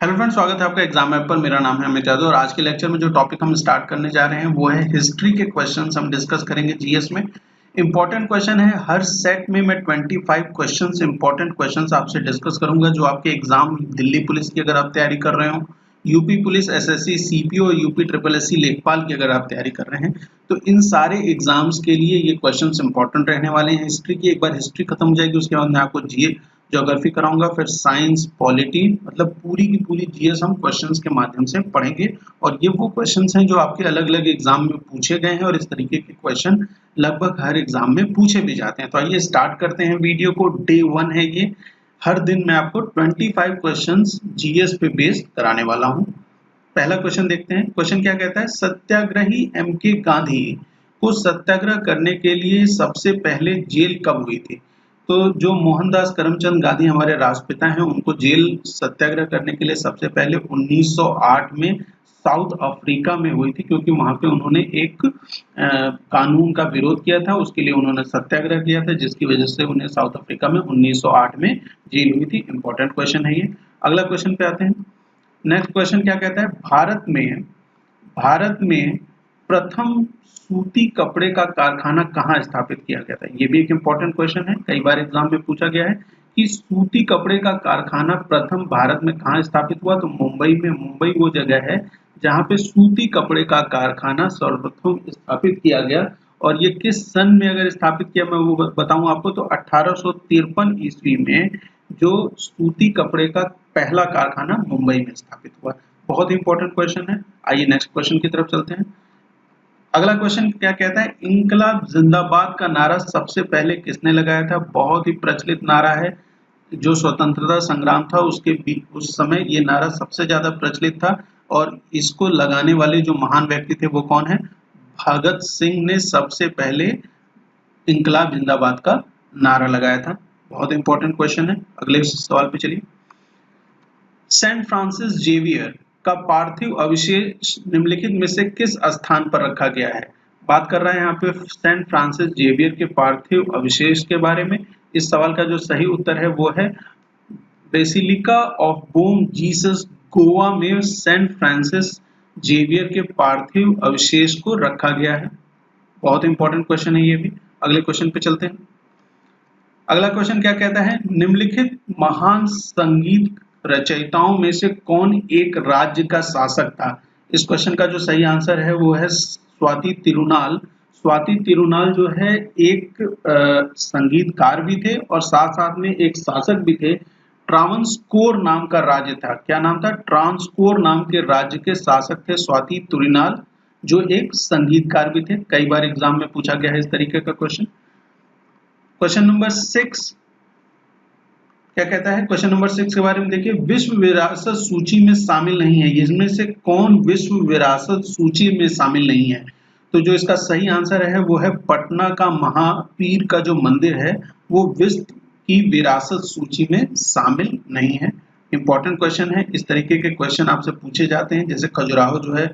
Hello friends, स्वागत है आपका एग्जाम ऐप पर। मेरा नाम है अमित यादव और आज के लेक्चर में जो टॉपिक हम स्टार्ट करने जा रहे हैं वो है हिस्ट्री के क्वेश्चंस हम डिस्कस करेंगे जीएस में। इंपॉर्टेंट क्वेश्चन है, हर सेट में मैं 25 क्वेश्चंस इंपॉर्टेंट क्वेश्चंस आपसे डिस्कस करूंगा जो आपके एग्जाम दिल्ली पुलिस की अगर आप तैयारी कर रहे हो, यूपी पुलिस, एसएससी, सीपीओ और यूपी ट्रिपल एससी लेखपाल की अगर आप तैयारी कर रहे हैं तो इन सारे एग्जाम्स के लिए ये क्वेश्चंस इंपॉर्टेंट रहने वाले हैं। हिस्ट्री की एक बार हिस्ट्री खत्म हो जाएगी, उसके बाद मैं आपको जीए ज्योग्राफी कराऊंगा, फिर साइंस, पॉलिटी, मतलब पूरी की पूरी जीएस हम क्वेश्चंस के माध्यम से पढ़ेंगे। और ये वो क्वेश्चंस हैं जो आपके अलग अलग एग्जाम में पूछे गए हैं और इस तरीके के क्वेश्चन लगभग हर एग्जाम में पूछे भी जाते हैं। तो आइए स्टार्ट करते हैं वीडियो को। डे 1 है ये। हर दिन मैं आपको 25 क्वेश्चंस जीएस पे बेस्ड कराने वाला हूँ। पहला क्वेश्चन देखते हैं। क्वेश्चन क्या कहता है, सत्याग्रही एम.के. गांधी को सत्याग्रह करने के लिए सबसे पहले जेल कब हुई थी? तो जो मोहनदास करमचंद गांधी हमारे राष्ट्रपिता हैं, उनको जेल सत्याग्रह करने के लिए सबसे पहले 1908 में साउथ अफ्रीका में हुई थी, क्योंकि वहां पे उन्होंने एक कानून का विरोध किया था, उसके लिए उन्होंने सत्याग्रह किया था, जिसकी वजह से उन्हें साउथ अफ्रीका में 1908 में जेल हुई थी। इंपॉर्टेंट क्वेश्चन है ये। अगला क्वेश्चन पे आते हैं। नेक्स्ट क्वेश्चन क्या कहता है, भारत में प्रथम सूती कपड़े का कारखाना कहाँ स्थापित किया गया था? ये भी एक इंपॉर्टेंट क्वेश्चन है, कई बार एग्जाम में पूछा गया है कि सूती कपड़े का कारखाना प्रथम भारत में कहाँ स्थापित हुआ? तो मुंबई में। मुंबई वो जगह है जहाँ पे सूती कपड़े का कारखाना सर्वप्रथम स्थापित किया गया। और ये किस सन में अगर स्थापित किया मैं वो बताऊं आपको, तो 1853 ईस्वी में जो सूती कपड़े का पहला कारखाना मुंबई में स्थापित हुआ। बहुत इंपॉर्टेंट क्वेश्चन है। आइए नेक्स्ट क्वेश्चन की तरफ चलते हैं। अगला क्वेश्चन क्या कहता है, इंकलाब जिंदाबाद का नारा सबसे पहले किसने लगाया था? बहुत ही प्रचलित नारा है। जो स्वतंत्रता संग्राम था उस समय ये नारा सबसे ज्यादा प्रचलित था। और इसको लगाने वाले जो महान व्यक्ति थे वो कौन है? भगत सिंह ने सबसे पहले इंकलाब जिंदाबाद का नारा लगाया था। बहुत इंपॉर्टेंट क्वेश्चन है। अगले सवाल पे चलिए। सेंट फ्रांसिस जेवियर का पार्थिव अवशेष निम्नलिखित में से किस स्थान पर रखा गया है? बात कर रहे हैं यहाँ पे सेंट फ्रांसिस जेवियर के पार्थिव अवशेष के बारे में। इस सवाल का जो सही उत्तर है वो है basilica of Bom Jesus, Goa में सेंट फ्रांसिस जेवियर के पार्थिव अवशेष को रखा गया है। बहुत इंपॉर्टेंट क्वेश्चन है ये भी। अगले क्वेश्चन पे चलते हैं। अगला क्वेश्चन क्या कहता है, निम्नलिखित महान संगीत रचयिताओं में से कौन एक राज्य का शासक था? इस क्वेश्चन का जो सही आंसर है वो है स्वाति तिरुनाल। स्वाति तिरुनाल जो है एक संगीतकार भी थे और साथ साथ में एक शासक भी थे। ट्रावंकोर नाम का राज्य था। क्या नाम था? ट्रांसकोर नाम के राज्य के शासक थे स्वाति तिरुनाल, जो एक संगीतकार भी थे। कई बार एग्जाम में पूछा गया है इस तरीके का क्वेश्चन। क्वेश्चन नंबर 6 क्या कहता है? क्वेश्चन नंबर 6 के बारे में देखिए, विश्व विरासत सूची में शामिल नहीं है। इसमें से कौन विश्व विरासत सूची में शामिल नहीं है? तो जो इसका सही आंसर है वो है पटना का महापीर का जो मंदिर है वो विश्व की विरासत सूची में शामिल नहीं है। इंपॉर्टेंट क्वेश्चन है। इस तरीके के क्वेश्चन आपसे पूछे जाते हैं। जैसे खजुराहो जो है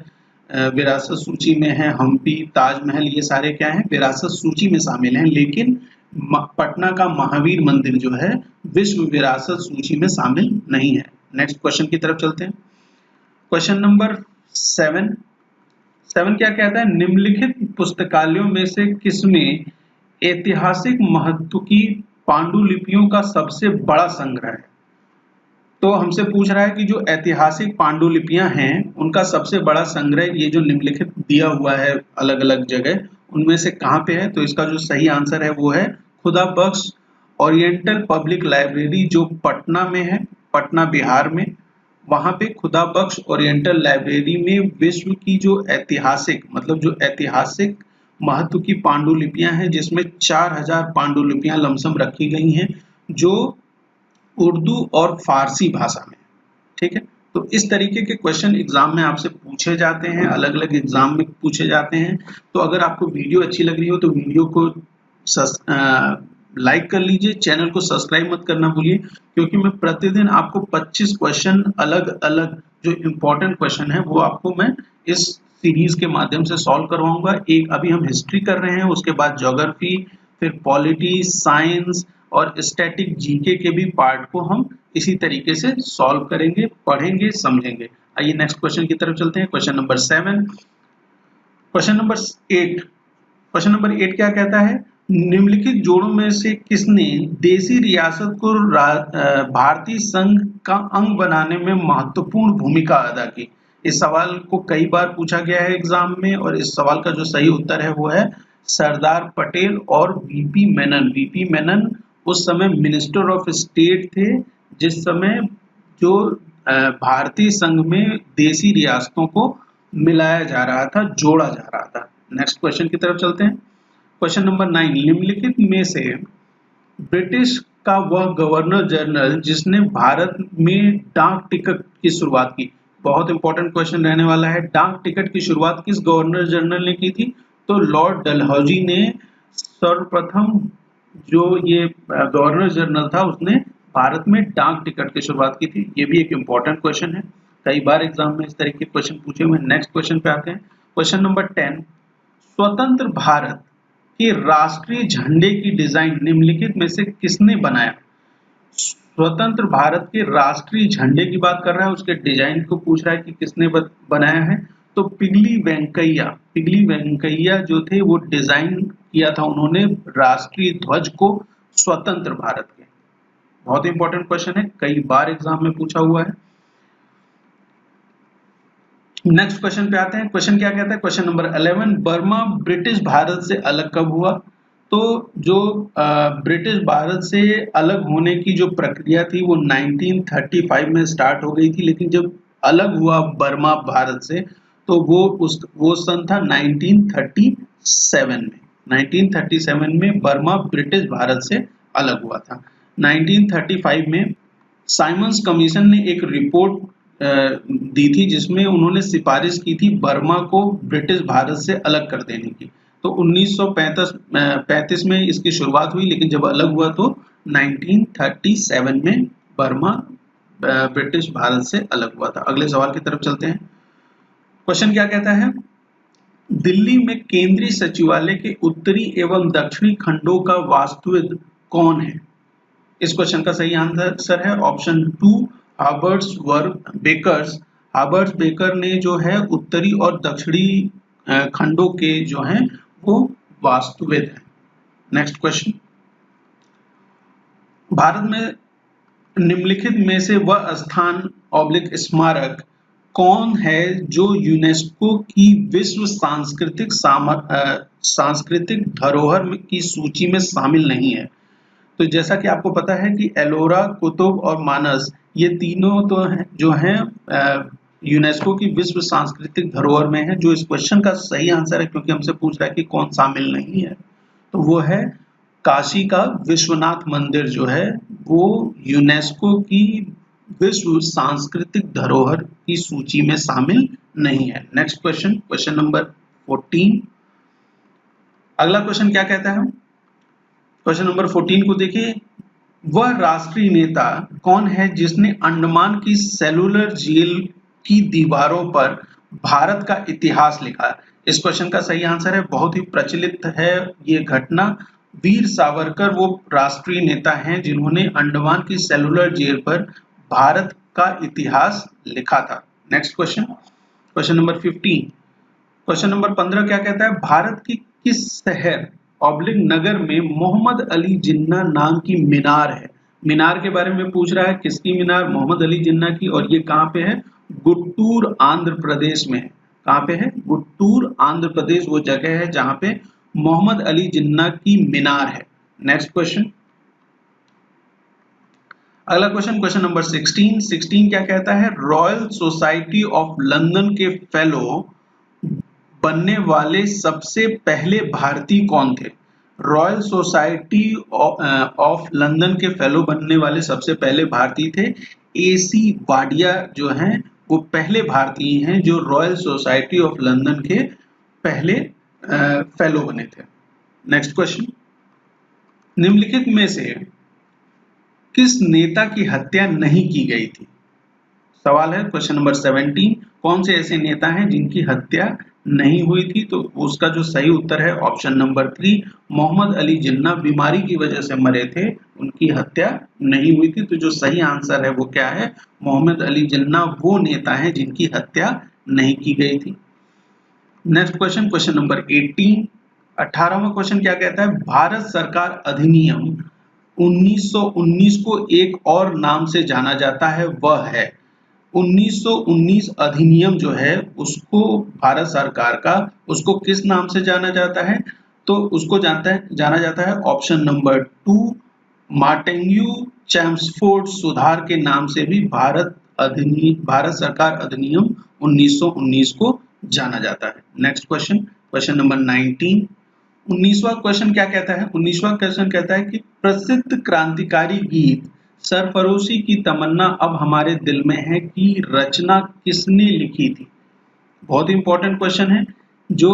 विरासत सूची में है, हम्पी, ताजमहल, ये सारे क्या हैं? विरासत सूची में शामिल हैं, लेकिन पटना का महावीर मंदिर जो है विश्व विरासत सूची में शामिल नहीं है। नेक्स्ट क्वेश्चन की तरफ चलते हैं। क्वेश्चन नंबर 7 क्या कहता है, निम्नलिखित पुस्तकालयों में से किसमें ऐतिहासिक महत्व की पांडुलिपियों का सबसे बड़ा संग्रह है? तो हमसे पूछ रहा है कि जो ऐतिहासिक पांडुलिपियां हैं उनका सबसे बड़ा संग्रह ये जो निम्नलिखित दिया हुआ है अलग अलग जगह, उनमें से कहां पे है? तो इसका जो सही आंसर है वो है खुदा बख्श ओरिएंटल पब्लिक लाइब्रेरी, जो पटना में है, पटना बिहार में। वहां पे खुदा बख्श ओरिएंटल लाइब्रेरी में विश्व की जो ऐतिहासिक, मतलब जो ऐतिहासिक महत्व की पांडुलिपियां हैं, जिसमें 4000 पांडुलिपियां लमसम रखी गई हैं जो उर्दू और फारसी भाषा में। ठीक है, तो इस तरीके के क्वेश्चन एग्जाम में आपसे पूछे जाते हैं, अलग अलग एग्जाम में पूछे जाते हैं। तो अगर आपको वीडियो अच्छी लग रही हो तो वीडियो को लाइक कर लीजिए, चैनल को सब्सक्राइब मत करना भूलिए, क्योंकि मैं प्रतिदिन आपको 25 क्वेश्चन अलग अलग जो इम्पोर्टेंट क्वेश्चन है वो आपको मैं इस सीरीज के माध्यम से सॉल्व करवाऊंगा। एक अभी हम हिस्ट्री कर रहे हैं, उसके बाद ज्योग्राफी, फिर पॉलिटी, साइंस और स्टैटिक जीके के भी पार्ट को हम इसी तरीके से सॉल्व करेंगे, पढ़ेंगे, समझेंगे। आइए नेक्स्ट क्वेश्चन की तरफ चलते हैं। Question number 7। Question number 8। Question number 8 क्या कहता है? निम्नलिखित जोड़ों में से किसने देशी रियासत को भारतीय संघ का अंग बनाने में महत्वपूर्ण भूमिका अदा की? इस सवाल को कई बार पूछा गया है एग्जाम में, और इस सवाल का जो सही उत्तर है वो है सरदार पटेल और वीपी मेनन। वीपी मेनन उस समय मिनिस्टर ऑफ स्टेट थे, जिस समय जो भारतीय संघ में देशी रियासतों को मिलाया जा रहा था, जोड़ा जा रहा था। नेक्स्ट क्वेश्चन की तरफ चलते हैं। Question number 9। निम्नलिखित में से ब्रिटिश का वह गवर्नर जनरल जिसने भारत में डाक टिकट की शुरुआत की? बहुत इंपॉर्टेंट क्वेश्चन रहने वाला है। डाक टिकट की शुरुआत किस गवर्नर जनरल ने की थी? तो लॉर्ड डलहौजी ने सर्वप्रथम, जो ये गवर्नर जनरल था, उसने भारत में डाक टिकट की शुरुआत की थी। ये भी एक इंपॉर्टेंट क्वेश्चन है, कई बार एग्जाम में इस तरह के क्वेश्चन पूछे हुए। नेक्स्ट क्वेश्चन पे आते हैं। Question number 10। स्वतंत्र भारत के राष्ट्रीय झंडे की डिजाइन निम्नलिखित में से किसने बनाया? स्वतंत्र भारत के राष्ट्रीय झंडे की बात कर रहा है, उसके डिजाइन को पूछ रहा है कि किसने बनाया है। तो पिगली वेंकैया जो थे वो डिजाइन किया था उन्होंने राष्ट्रीय ध्वज को स्वतंत्र भारत के। बहुत इंपॉर्टेंट क्वेश्चन है, कई बार एग्जाम में पूछा हुआ है। नेक्स्ट क्वेश्चन पे आते हैं। क्वेश्चन क्या कहता है? Question number 11। Burma British Bharat से अलग कब हुआ? तो जो ब्रिटिश भारत से अलग होने की जो प्रक्रिया थी वो 1935 में स्टार्ट हो गई थी, लेकिन जब अलग हुआ बर्मा भारत से तो वो सन था 1937 में। 1937 में बर्मा ब्रिटिश भारत से अलग हुआ था। 1935 में साइमंस कमीशन ने एक रिपोर्ट दी थी जिसमें उन्होंने सिफारिश की थी बर्मा को ब्रिटिश भारत से अलग कर देने की। तो 1935 में इसकी शुरुआत हुई, लेकिन जब अलग हुआ तो 1937 में बर्मा ब्रिटिश भारत से अलग हुआ था। अगले सवाल की तरफ चलते हैं। क्वेश्चन क्या कहता है? दिल्ली में केंद्रीय सचिवालय के उत्तरी एवं दक्षिणी खंडों का वास्तुविद कौन है? इस क्वेश्चन का सही आंसर है ऑप्शन 2 हाबर्ट्स बेकर ने जो है उत्तरी और दक्षिणी खंडों के जो हैं वो वास्तुविद हैं। Next question. भारत में निम्नलिखित में से वह स्थान / स्मारक कौन है जो यूनेस्को की विश्व सांस्कृतिक धरोहर की सूची में शामिल नहीं है? तो जैसा कि आपको पता है कि एलोरा, कुतुब और मानस ये तीनों तो हैं जो हैं यूनेस्को की विश्व सांस्कृतिक धरोहर में है। जो इस क्वेश्चन का सही आंसर है, क्योंकि हमसे पूछ रहा है कि कौन शामिल नहीं है, तो वो है काशी का विश्वनाथ मंदिर जो है वो यूनेस्को की विश्व सांस्कृतिक धरोहर की सूची में शामिल नहीं है। Next question, question number 14। अगला क्वेश्चन क्या कहता है? क्वेश्चन नंबर 14 को देखिए। वह राष्ट्रीय नेता कौन है जिसने अंडमान की सेलुलर जेल की दीवारों पर भारत का इतिहास लिखा? इस क्वेश्चन का सही आंसर है, बहुत ही प्रचलित है ये घटना। वीर सावरकर वो राष्ट्रीय नेता हैं जिन्होंने अंडमान की सेलुलर जेल पर भारत का इतिहास लिखा था। Next question, question number 15। Question number 15 क्या कहता है? भारत की किस शहर / नगर में मोहम्मद अली जिन्ना नाम की मीनार है? मीनार के बारे में पूछ रहा है, किसकी मीनार? मोहम्मद अली जिन्ना की। और ये कहाँ पे है? गुट्टूर आंध्र प्रदेश में है। कहाँ पे है? गुट्टूर आंध्र प्रदेश वो जगह है जहाँ पे मोहम्मद अली जिन्ना की मीनार है। नेक्स्ट क्वेश्चन, अगला क्वेश्चन, क्वेश्चन नंबर 16 क्या कहता है? रॉयल सोसाइटी ऑफ लंदन के फेलो बनने वाले सबसे पहले भारतीय कौन थे? रॉयल सोसाइटी ऑफ लंदन के फेलो बनने वाले सबसे पहले भारतीय थे AC वाडिया जो हैं वो पहले भारतीय हैं जो रॉयल सोसाइटी ऑफ लंदन के पहले फेलो बने थे। नेक्स्ट क्वेश्चन, निम्नलिखित में से किस नेता की हत्या नहीं की गई थी? सवाल है क्वेश्चन नंबर 17, कौन से ऐसे नेता हैं जिनकी हत्या नहीं हुई थी? तो उसका जो सही उत्तर है ऑप्शन नंबर 3, मोहम्मद अली जिन्ना बीमारी की वजह से मरे थे, उनकी हत्या नहीं हुई थी। तो जो सही आंसर है वो क्या है? मोहम्मद अली जिन्ना वो नेता हैं जिनकी हत्या नहीं की गई थी। नेक्स्ट क्वेश्चन, क्वेश्चन नंबर 18, 18वां क्वेश्चन क्या कहता है? भारत सरकार अधिनियम 1919 को एक और नाम से जाना जाता है, वह है 1919 अधिनियम जो है उसको भारत सरकार का उसको किस नाम से जाना जाता है? तो उसको जाना जाता है ऑप्शन नंबर 2, मार्टिन्यू चैम्सफोर्ड सुधार के नाम से भी भारत सरकार अधिनियम 1919 को जाना जाता है। नेक्स्ट क्वेश्चन, क्वेश्चन नंबर 19, 19वां क्वेश्चन क्या कहता है? 19वां क्वेश्चन कहता है कि प्रसिद्ध क्रांतिकारी गीत सरफरोशी की तमन्ना अब हमारे दिल में है की रचना किसने लिखी थी? बहुत इंपॉर्टेंट क्वेश्चन है। जो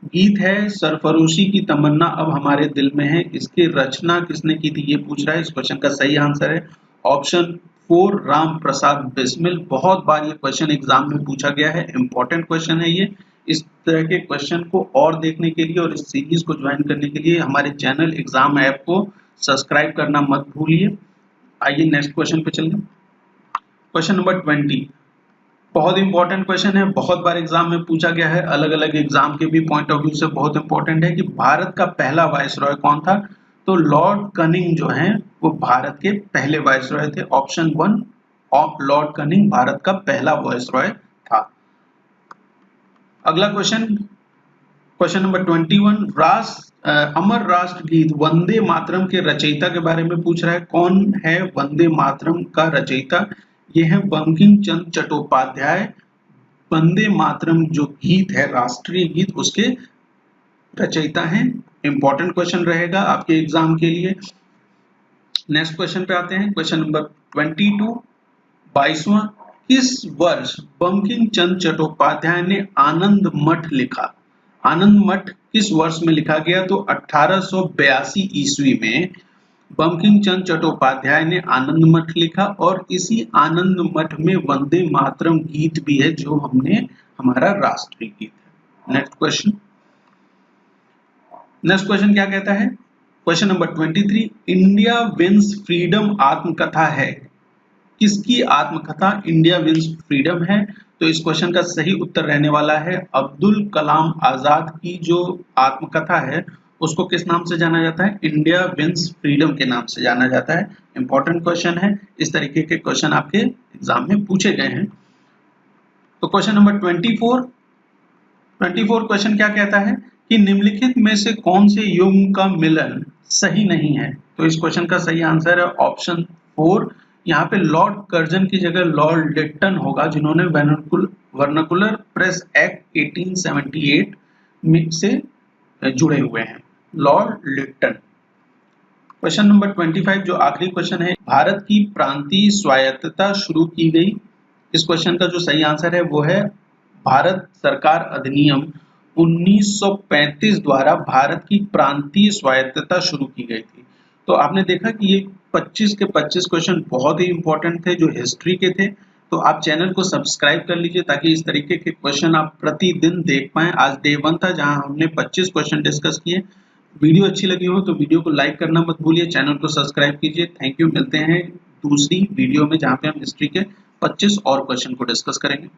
गीत है सरफरोशी की तमन्ना अब हमारे दिल में है, इसकी रचना किसने की थी ये पूछ रहा है। इस क्वेश्चन का सही आंसर है ऑप्शन 4, राम प्रसाद बिस्मिल। बहुत बार ये क्वेश्चन एग्जाम में पूछा गया है, इंपॉर्टेंट क्वेश्चन है ये। इस तरह के क्वेश्चन को और देखने के लिए और इस सीरीज को ज्वाइन करने के लिए हमारे चैनल एग्जाम ऐप को सब्सक्राइब करना मत भूलिए। आइए नेक्स्ट क्वेश्चन पे चलें। क्वेश्चन नंबर 20, बहुत इंपॉर्टेंट क्वेश्चन है, बहुत बार एग्जाम में पूछा गया है, अलग अलग एग्जाम के भी पॉइंट ऑफ व्यू से बहुत इंपॉर्टेंट है कि भारत का पहला वायसरॉय कौन था? तो लॉर्ड कनिंग जो है वो भारत के पहले वायसरॉय थे। Option 1 of Lord cunning Bharat का पहला वायसरॉय था। अगला क्वेश्चन, क्वेश्चन नंबर 21, अमर राष्ट्र गीत वंदे मातरम के रचयिता के बारे में पूछ रहा है। कौन है वंदे मातरम का रचयिता? ये है बंकिम चंद्र चट्टोपाध्याय। वंदे मातरम जो गीत है राष्ट्रीय गीत उसके रचयिता हैं। इंपॉर्टेंट क्वेश्चन रहेगा आपके एग्जाम के लिए। नेक्स्ट क्वेश्चन पे आते हैं, क्वेश्चन नंबर 22, 22वां, किस वर्ष बंकिम चंद्र चट्टोपाध्याय ने आनंद मठ लिखा? आनंद मठ किस वर्ष में लिखा गया? तो 1882 ईस्वी में बंकिम चंद्र चट्टोपाध्याय ने आनंद मठ लिखा और इसी आनंद मठ में वंदे मातरम गीत भी है जो हमारा राष्ट्रीय गीत है। नेक्स्ट क्वेश्चन, नेक्स्ट क्वेश्चन क्या कहता है? Question number 23, India wins freedom आत्मकथा है, किसकी आत्मकथा इंडिया विंस फ्रीडम है? तो इस क्वेश्चन का सही उत्तर रहने वाला है अब्दुल कलाम आजाद की जो आत्मकथा है उसको किस नाम से जाना जाता है? इंडिया विंस फ्रीडम के नाम से जाना जाता है। इंपॉर्टेंट क्वेश्चन है, इस तरीके के क्वेश्चन आपके एग्जाम में पूछे गए हैं। तो क्वेश्चन नंबर 24, 24 क्वेश्चन क्या कहता है कि निम्नलिखित में से कौन से युग्म का मिलन सही नहीं है? तो इस क्वेश्चन का सही आंसर है ऑप्शन 4, यहाँ पे लॉर्ड कर्जन की जगह लॉर्ड लिट्टन होगा जिन्होंने वर्नाकुलर प्रेस एक्ट 1878 में से जुड़े हुए हैं, लॉर्ड लिट्टन। क्वेश्चन नंबर 25 जो आखिरी क्वेश्चन है, भारत की प्रांतीय स्वायत्तता शुरू की गई। इस क्वेश्चन का जो सही आंसर है वो है भारत सरकार अधिनियम 1935 द्वारा भारत की प्रांतीय स्वायत्तता शुरू की गई थी। तो आपने देखा कि ये 25 के 25 क्वेश्चन बहुत ही इंपॉर्टेंट थे जो हिस्ट्री के थे। तो आप चैनल को सब्सक्राइब कर लीजिए ताकि इस तरीके के क्वेश्चन आप प्रतिदिन देख पाएं। आज डे 1 था जहां हमने 25 क्वेश्चन डिस्कस किए। वीडियो अच्छी लगी हो तो वीडियो को लाइक करना मत भूलिए, चैनल को सब्सक्राइब कीजिए। Thank you. मिलते हैं दूसरी वीडियो में जहां पे हम हिस्ट्री के 25 और क्वेश्चन को डिस्कस करेंगे।